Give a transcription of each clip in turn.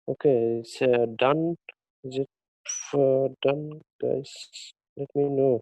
Okay, it's done. Is it done, guys? Let me know.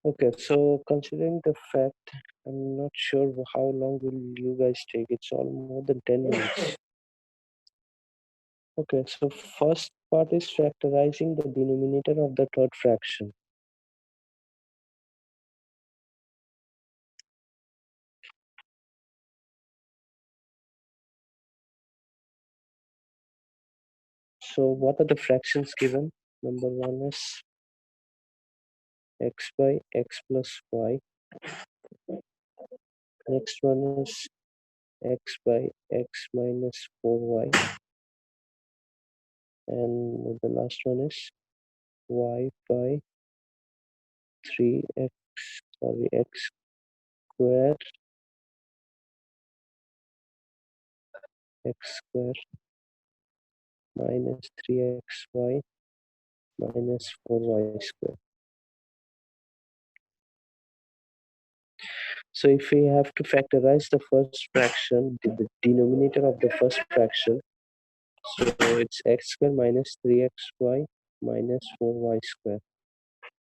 Okay, so considering the fact, I'm not sure how long will you guys take. It's all more than 10 minutes. Okay, so first part is factorizing the denominator of the third fraction. So what are the fractions given? Number one is x by x plus y. Next one is x by x minus 4y. And the last one is y by 3x, sorry, x squared, x squared minus 3xy minus 4y squared. So if we have to factorize the first fraction, the denominator of the first fraction, so it's x squared minus 3xy minus 4y squared.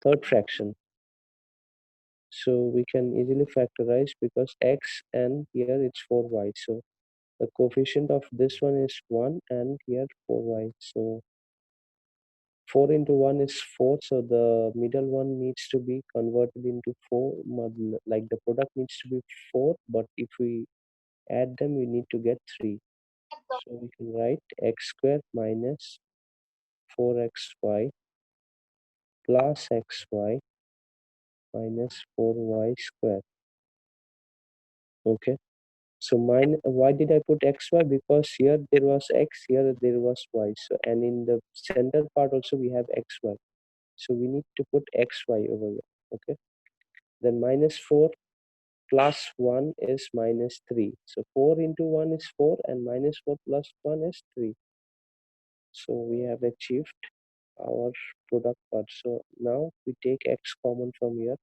Third fraction. So we can easily factorize because x and here it's 4y. So the coefficient of this one is 1 and here 4y. So 4 into 1 is 4. So the middle one needs to be converted into 4. Like the product needs to be 4. But if we add them, we need to get 3. So we can write x squared minus 4xy plus xy minus 4y squared. Okay. So why did I put xy? Because here there was x, here there was y. So and in the center part also we have xy. So we need to put xy over here. Okay. Then minus 4 plus 1 is minus 3. So 4 into 1 is 4 and minus 4 plus 1 is 3. So we have achieved our product part. So now we take x common from here.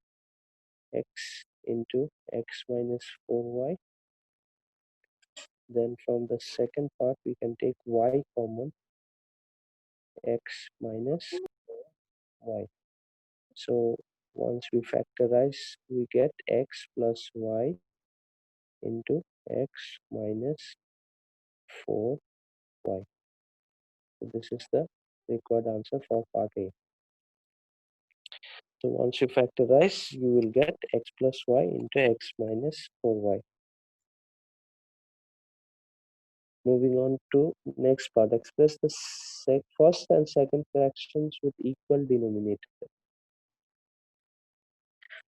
X into x minus 4y. Then from the second part we can take y common, x minus y. So once we factorize, we get x plus y into x minus 4y. So this is the required answer for part A. So once you factorize, you will get x plus y into x minus 4y. Moving on to next part, express the first and second fractions with equal denominator.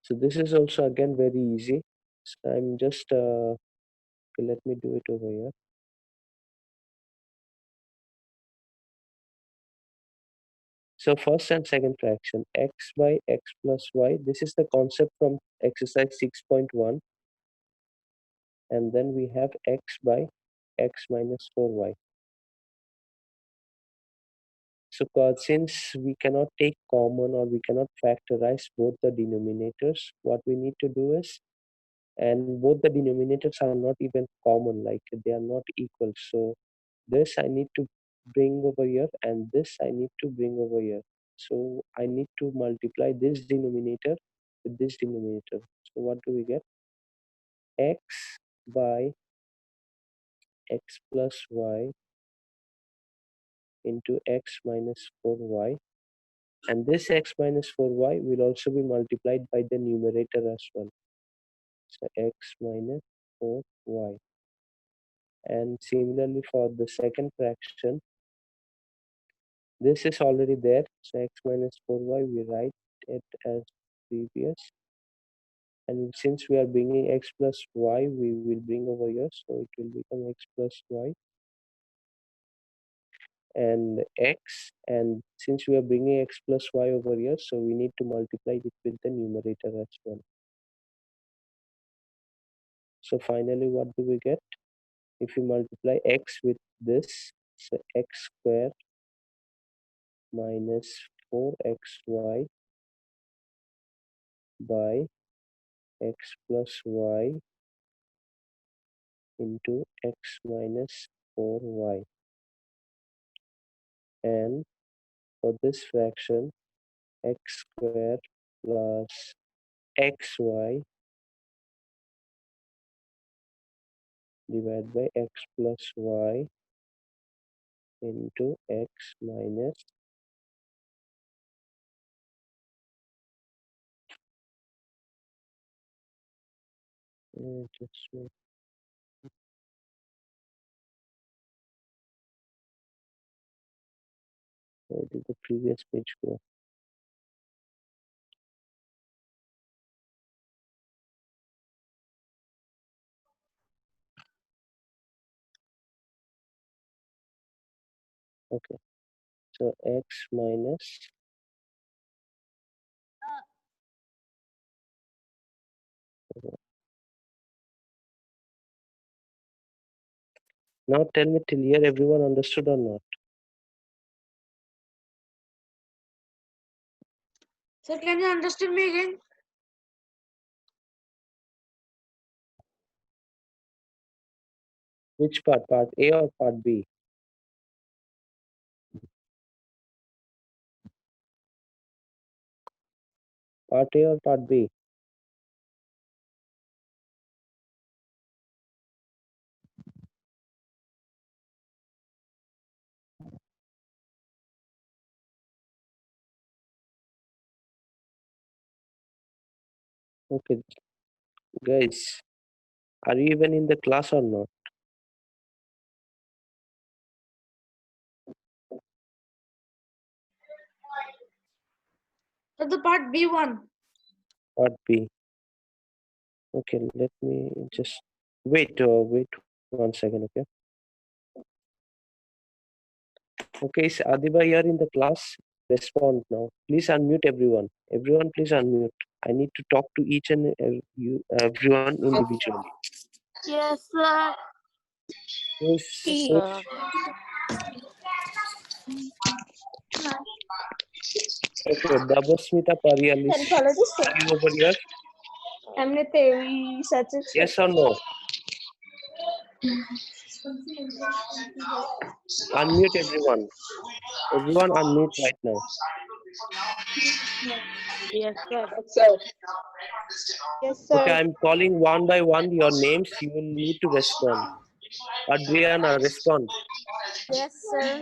So this is also again very easy. So I'm just okay, let me do it over here. So first and second fraction, x by x plus y. This is the concept from exercise 6.1. And then we have x by x minus 4y. So since we cannot take common or we cannot factorize both the denominators, what we need to do is, and both the denominators are not even common, like they are not equal. So this I need to bring over here and this I need to bring over here. So I need to multiply this denominator with this denominator. So what do we get? X by x plus y into x minus 4y, and this x minus 4y will also be multiplied by the numerator as well. So x minus 4y. And similarly for the second fraction, this is already there. So x minus 4y, we write it as previous. And since we are bringing x plus y, we will bring over here. So it will become x plus y and x. And since we are bringing x plus y over here, so we need to multiply it with the numerator as well. So finally, what do we get? If you multiply x with this, so x squared minus 4xy by x plus y into x minus 4y. And for this fraction, x squared plus xy divided by x plus y into x minus just wait. Where did the previous page go? Okay, so x minus now tell me till here everyone understood or not? Sir, can you understand me again? Which part A or part B? Part A or part B? Okay, guys, are you even in the class or not? So the part B1. Part B. Okay, let me just wait. Wait 1 second. Okay. Okay, is Adiba here in the class? Respond now. Please unmute everyone. Everyone, please unmute. I need to talk to each and everyone individually. Yes, sir. Who's okay? Dabasmita Parialis. Are you over here? Yes or no? Unmute everyone. Everyone unmute right now. Yes, sir. Yes, sir. Okay, I'm calling one by one your names. You will need to respond. Adriana, respond. Yes, sir.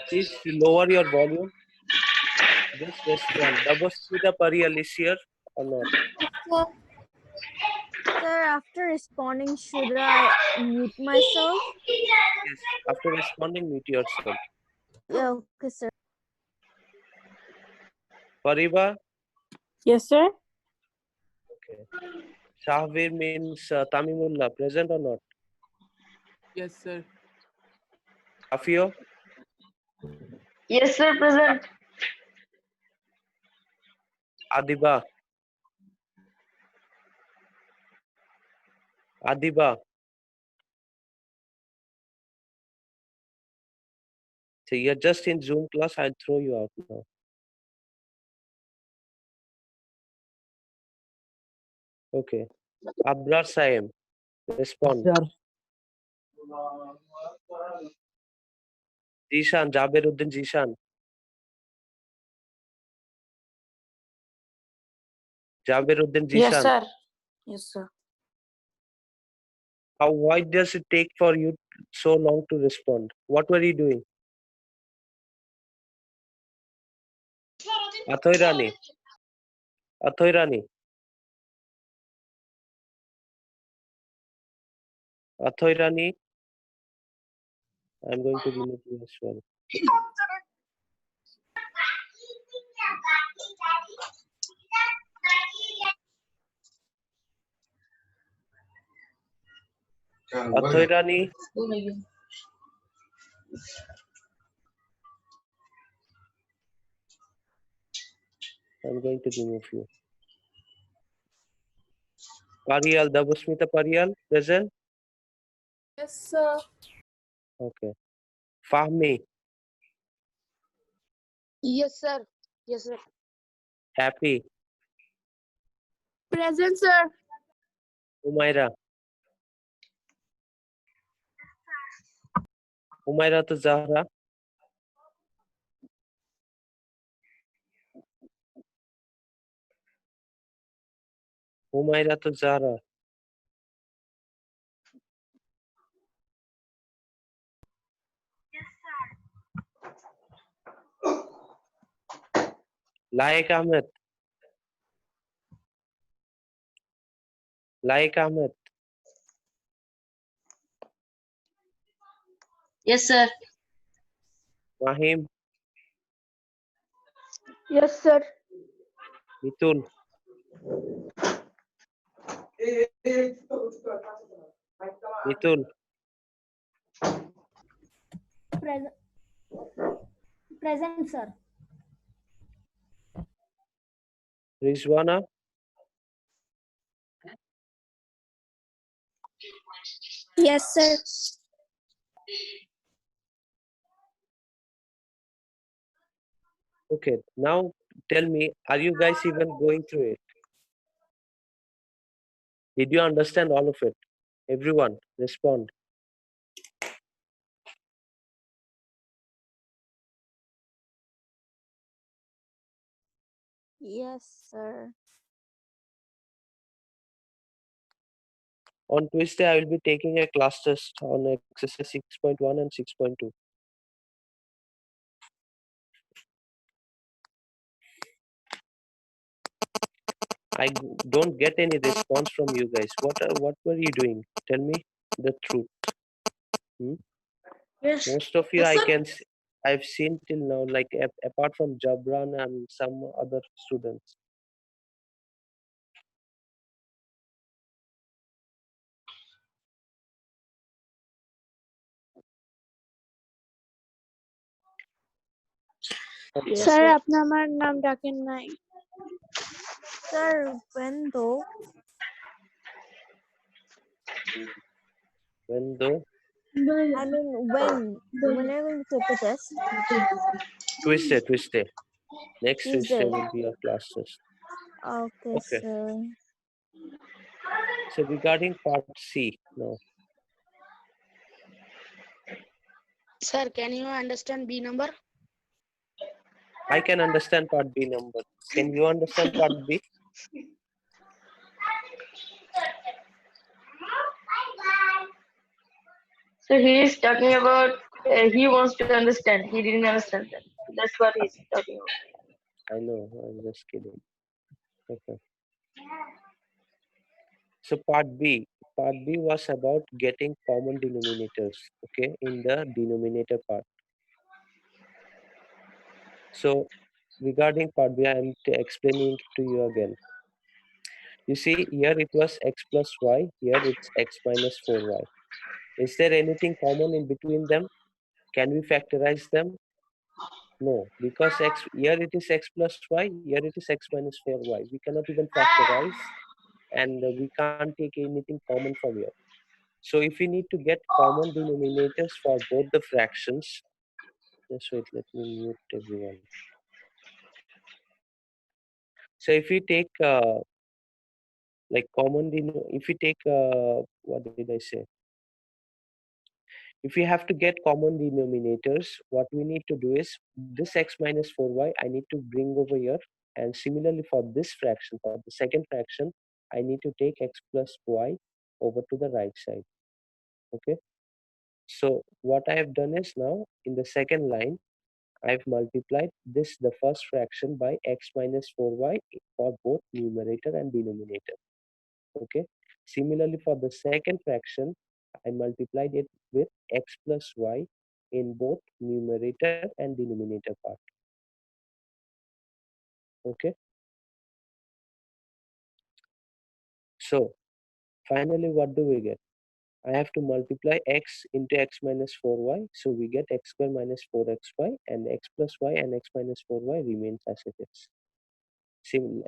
Please lower your volume. Just respond. Dabasmita Parial is here or not? Sir, after responding, should I mute myself? Yes. After responding, mute yourself. Yeah, okay, sir. Pariba, Yes, sir. okay. Shahvir means Tamimullah, present or not? Yes, sir. Afio, Yes, sir. Present. Adiba, Adiba. So you're just in Zoom class, I'll throw you out now. Okay. Abrar Saim, respond. Jishan, Jabiruddin Jishan. Jabiruddin Yes, Jishan. sir. Yes, sir. Why does it take for you so long to respond? What were you doing? Athoirani. Athoirani. Athoirani. I'm going to remove you as well. Athoirani. I'm going to remove you. Parial, Dabusmita Parial, present? Yes, sir. Okay. Fahmi, Yes, sir. Yes, sir. Happy, Present, sir. Umaira. Umaira to Zahra. Umaira to Zahra. Laik Ahmed. Laik Ahmed. Yes, sir. Mahim, Yes, sir. Mitul. Mitul. Present, sir. Rizwana. Yes, sir. Okay. Now tell me, are you guys even going through it? Did you understand all of it? Everyone, respond. Yes, sir. On Tuesday, I will be taking a class test on exercise 6.1 and 6.2. Don't get any response from you guys. What were you doing? Tell me the truth. Yes. Most of you, Yes, sir. I've seen till now, like apart from Jabran and some other students. Okay. Yes, sir sir. আপনি আমার নাম ডাকেন নাই sir when though When though I mean when are you going to take the test? Tuesday. Next Tuesday. Tuesday will be our class test. Okay, Okay. sir. So regarding part C now. Sir, can you understand B number? I can understand part B number. Can you understand part B? So he is talking about he wants to understand. He didn't understand that. That's what he's talking about. I know, I'm just kidding. Okay. So part B was about getting common denominators, okay, in the denominator part. So regarding part B, I'm explaining to you again. You see, here it was x plus y, here it's x minus 4y. Is there anything common in between them? Can we factorize them? No, because here it is x plus y, here it is x minus 4y. We cannot even factorize, and we can't take anything common from here. So if we need to get common denominators for both the fractions, just wait, let me mute everyone. So if we take like if we take what did I say? If we have to get common denominators, what we need to do is this x minus 4y I need to bring over here, and similarly for this fraction, for the second fraction, I need to take x plus y over to the right side. Okay. So what I have done is now in the second line, I've multiplied this, the first fraction, by x minus 4y for both numerator and denominator. Okay. Similarly, for the second fraction, I multiplied it with x plus y in both numerator and denominator part. Okay. So finally, what do we get? I have to multiply x into x minus 4y. So we get x square minus 4xy, and x plus y and x minus 4y remains as it is.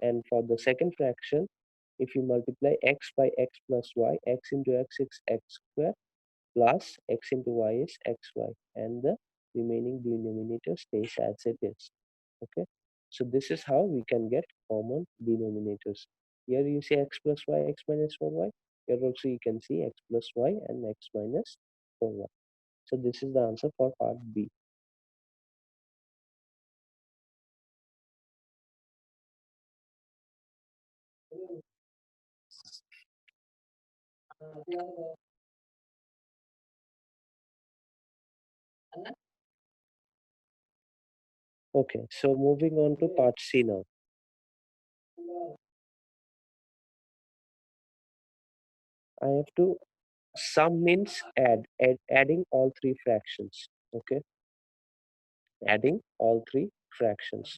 And for the second fraction, if you multiply x by x plus y, x into x is x square, plus x into y is xy, and the remaining denominator stays as it is. Okay, so this is how we can get common denominators. Here you see x plus y, x minus 4y. Here also you can see x plus y and x minus 4y. So this is the answer for part B. Okay, so moving on to part C now. I have to sum means adding all three fractions. Okay, adding all three fractions.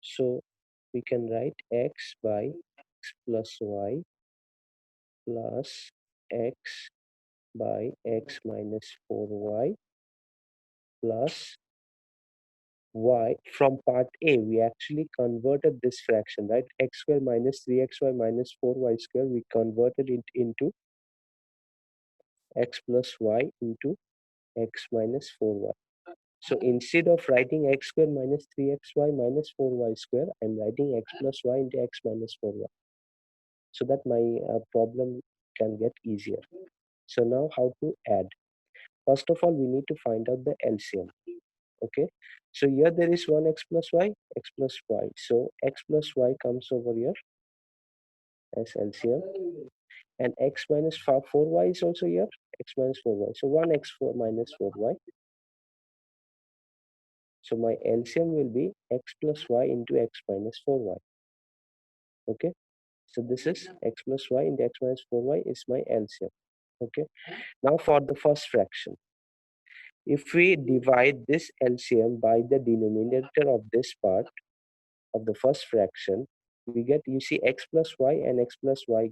So we can write x by x plus y plus x by x minus 4y plus y. From part A, we actually converted this fraction, right? X square minus 3xy minus 4y square, we converted it into x plus y into x minus 4y. So instead of writing x square minus 3xy minus 4y square, I'm writing x plus y into x minus 4y, so that my problem can get easier. So now how to add? First of all, we need to find out the LCM. Okay, so here there is one x plus y, x plus y. So x plus y comes over here as LCM, and x minus 4y is also here, x minus 4y. So 1x4 minus 4y. So my LCM will be x plus y into x minus 4y. Okay, so this is x plus y into x minus 4y is my LCM. Okay, now for the first fraction, if we divide this LCM by the denominator of this part of the first fraction, we get, you see, x plus y and x plus y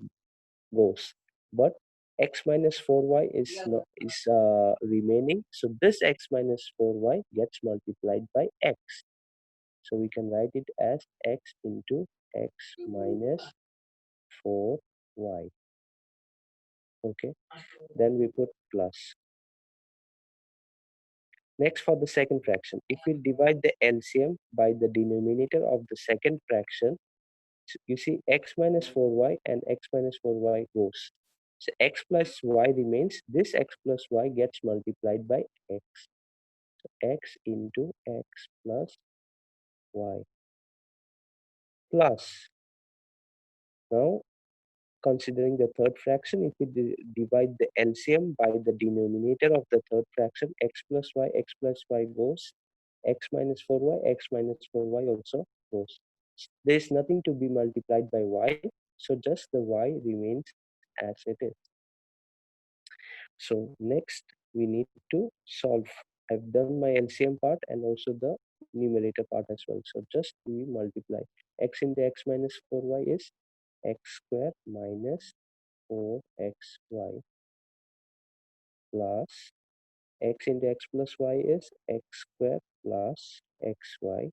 goes, but x minus 4y is not, remaining. So this x minus 4y gets multiplied by x. So we can write it as x into x minus 4y. Okay, then we put plus. Next, for the second fraction, if we divide the LCM by the denominator of the second fraction, you see x minus 4y and x minus 4y goes. So x plus y remains. This x plus y gets multiplied by x. X into x plus y plus. Now, considering the third fraction, if we divide the LCM by the denominator of the third fraction, x plus y goes, x minus 4y also goes. There is nothing to be multiplied by y, so just the y remains as it is. So next we need to solve. I've done my LCM part and also the numerator part as well. So just we multiply. X into x minus 4y is x square minus 4xy plus x into x plus y is x square plus xy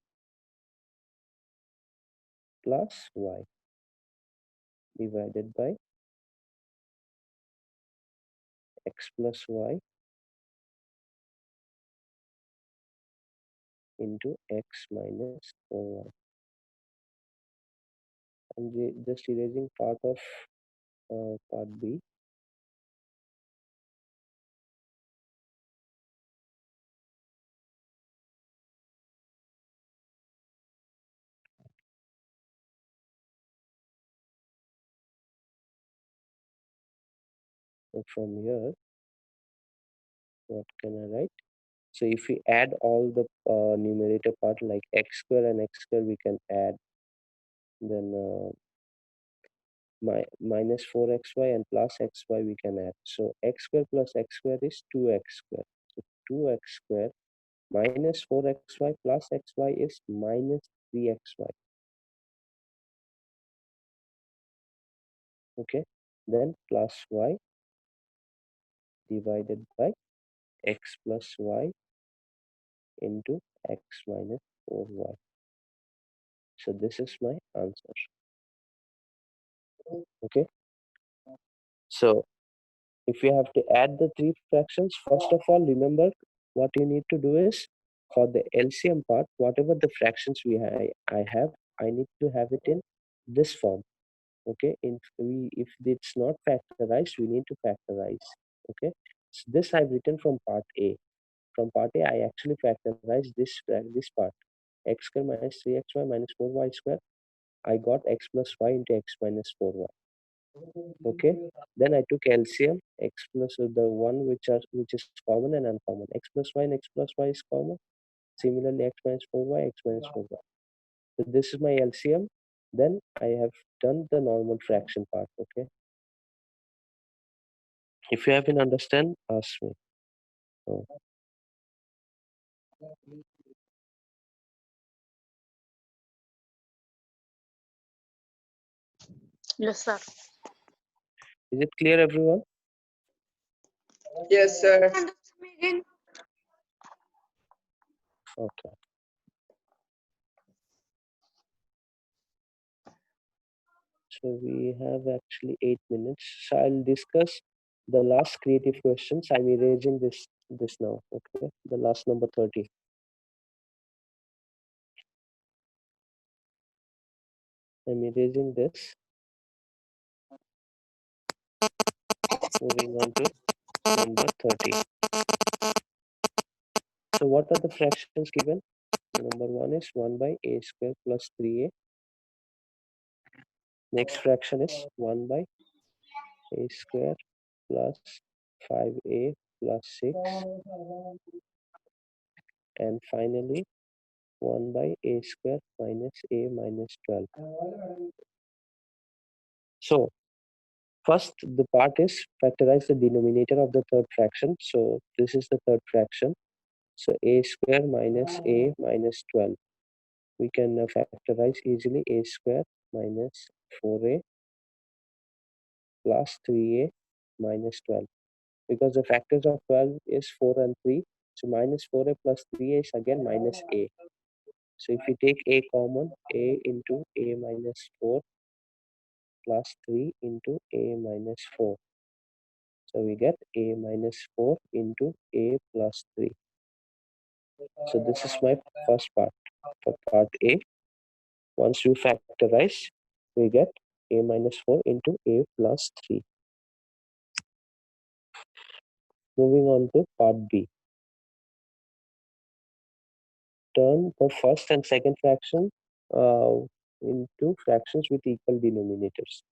plus y divided by x plus y into x minus 4y. I'm just erasing part of part B. So from here, what can I write? So if we add all the numerator part like x square and x square, we can add. Then minus 4xy and plus xy we can add. So x square plus x square is 2x square. So 2x square minus 4xy plus xy is minus 3xy. Okay, then plus y divided by x plus y into x minus 4y. So this is my answer. Okay, so if you have to add the three fractions, first of all, remember what you need to do is for the LCM part, whatever the fractions I have, I need to have it in this form. Okay, if it's not factorized, we need to factorize. Okay, so this I've written from part A. From part A, I actually factorize this part. X square minus 3xy minus 4y square. I got x plus y into x minus 4y. Okay, then I took LCM, x plus the one which is common and uncommon. X plus y and x plus y is common. Similarly, x minus 4y, x minus 4y. So this is my LCM. Then I have done the normal fraction part. Okay, if you haven't understand, ask me. Oh. Yes, sir. Is it clear, everyone? Yes, sir. Understand me again. Okay. So we have actually 8 minutes. So I'll discuss the last creative questions. I'm erasing this now. Okay, the last number 30. I'm erasing this. Moving on to number 30. So what are the fractions given? Number 1 is 1 by a square plus 3a. Next fraction is 1 by a square plus 5a plus 6. And finally 1 by a square minus a minus 12. So first the part is factorize the denominator of the third fraction. So this is the third fraction. So a square minus a minus 12. We can factorize easily a square minus 4a plus 3a minus 12. Because the factors of 12 is 4 and 3. So minus 4a plus 3a is again minus a. So if we take a common, a into a minus 4 plus 3 into a minus 4. So we get a minus 4 into a plus 3. So this is my first part. For part A, once we factorize, we get a minus 4 into a plus 3. Moving on to part B. turn the first and second fraction uh, into fractions with equal denominators.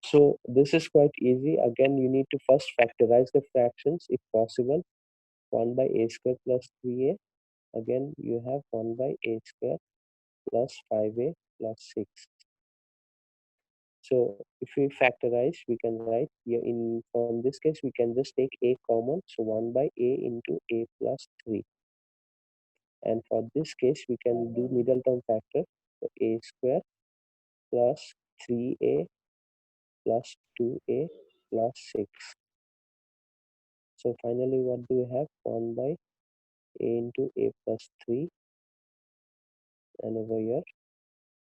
So this is quite easy. Again, you need to first factorize the fractions if possible. 1 by a square plus 3a. Again, you have 1 by a square plus 5a plus 6. So if we factorize, we can write here from this case, we can just take a common. So 1 by a into a plus 3. And for this case, we can do middle term factor. So a square plus 3a plus 2a plus 6. So finally, what do we have? 1 by a into a plus 3. And over here,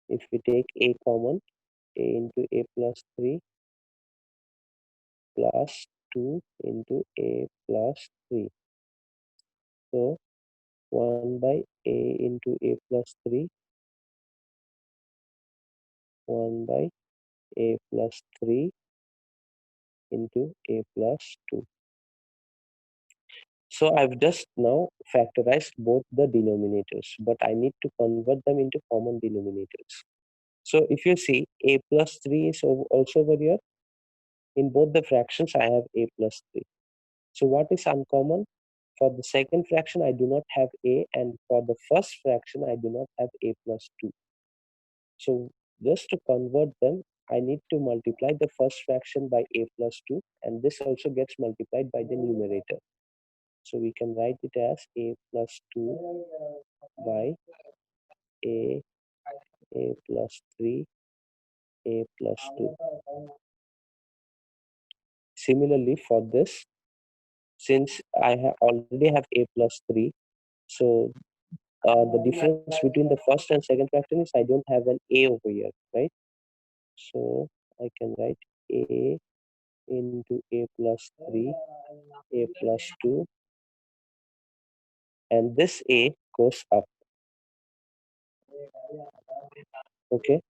if we take a common, a into a plus 3 plus 2 into a plus 3. So 1 by a into a plus 3, 1 by a plus 3 into a plus 2. So I've just now factorized both the denominators, but I need to convert them into common denominators. So if you see, a plus 3 is also over here. In both the fractions, I have a plus 3. So what is uncommon? For the second fraction, I do not have a, and for the first fraction, I do not have a plus 2. So just to convert them, I need to multiply the first fraction by a plus 2, and this also gets multiplied by the numerator. So we can write it as a plus 2 by a, a plus 3, a plus 2. Similarly, for this, since I already have a plus 3, so the difference between the first and second fraction is I don't have an a over here, right? So I can write a into a plus 3, a plus 2, and this a goes up. Okay,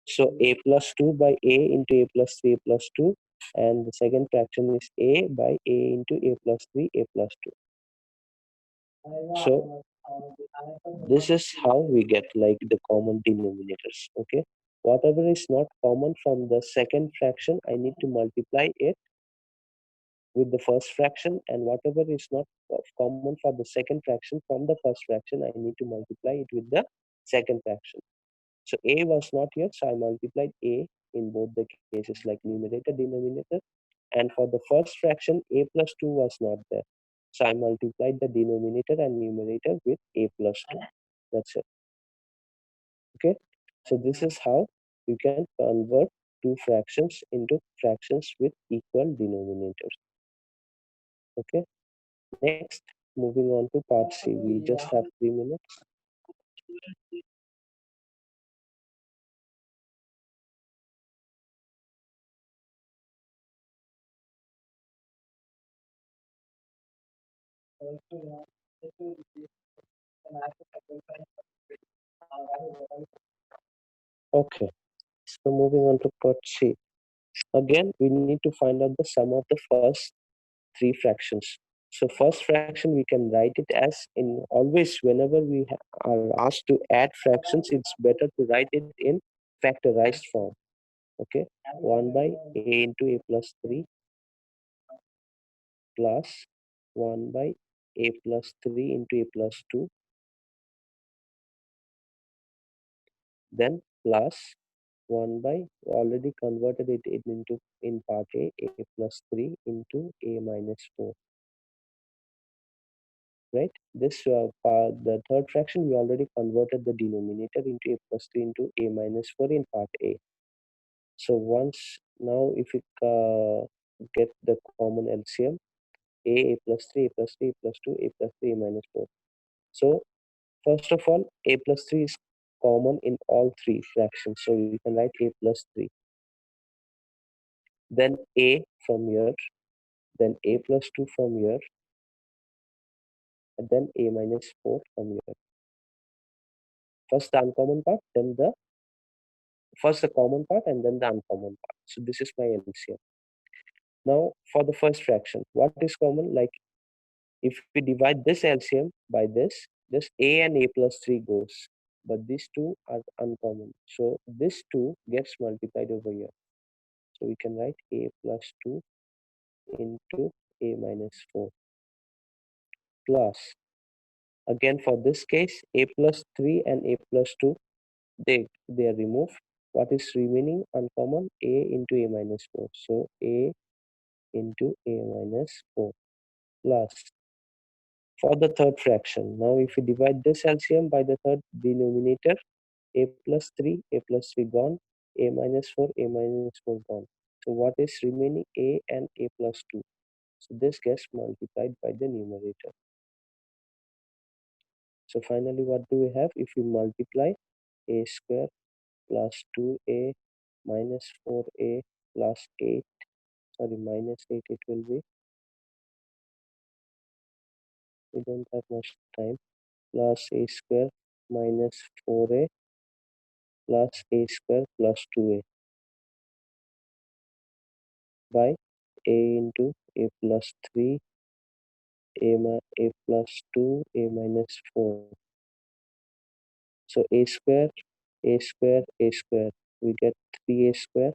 so a plus 2 by a into a plus 3 plus 2, and the second fraction is a by a into a plus 3 a plus 2. So this is how we get like the common denominators. Okay, whatever is not common from the second fraction, I need to multiply it with the first fraction, and whatever is not common for the second fraction from the first fraction, I need to multiply it with the second fraction. So a was not here, so I multiplied a in both the cases, like numerator, denominator. And for the first fraction, a plus 2 was not there. So I multiplied the denominator and numerator with a plus 2. That's it. Okay. So this is how you can convert two fractions into fractions with equal denominators. Okay. Next, moving on to part C. We just have 3 minutes. Okay. So moving on to part C. Again, we need to find out the sum of the first three fractions. So first fraction, we can write it as in always whenever we are asked to add fractions, it's better to write it in factorized form. Okay, 1 by a into a plus 3 plus 1 by a plus 3 into a plus 2, then plus 1 by, already converted it into in part a plus 3 into a minus 4. Right? This the third fraction, we already converted the denominator into a plus 3 into a minus 4 in part A. So once now, if we get the common LCM, a plus 3, a plus 3, a plus 2, a plus 3, a minus 4. So first of all, a plus 3 is common in all three fractions. So we can write a plus 3. Then a from here, then a plus 2 from here, and then a minus 4 from here. First the uncommon part, then the first the common part, and then the uncommon part. So this is my LCM. Now for the first fraction, what is common? Like if we divide this LCM by this, just a and a plus 3 goes, but these two are uncommon. So this 2 gets multiplied over here. So we can write a plus 2 into a minus 4 plus, again for this case, a plus 3 and a plus 2, they are removed. What is remaining uncommon? A into a minus 4. So a into a minus 4 plus, for the third fraction, now if we divide this LCM by the third denominator, a plus 3, a plus 3 gone, a minus 4, a minus 4 gone. So what is remaining? A and a plus 2. So this gets multiplied by the numerator. So finally, what do we have? If you multiply a square plus 2a minus 4a plus 8, sorry, minus 8 it will be. We don't have much time. Plus a square minus 4a plus a square plus 2a by a into a plus 3, a plus 2, a minus 4. So a square, a square, a square. We get 3a square,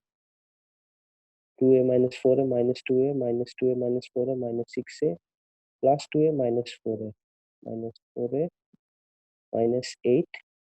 2a minus 4a minus 2a minus 2a minus 4a minus 6a plus 2a minus 4a minus 4a minus 8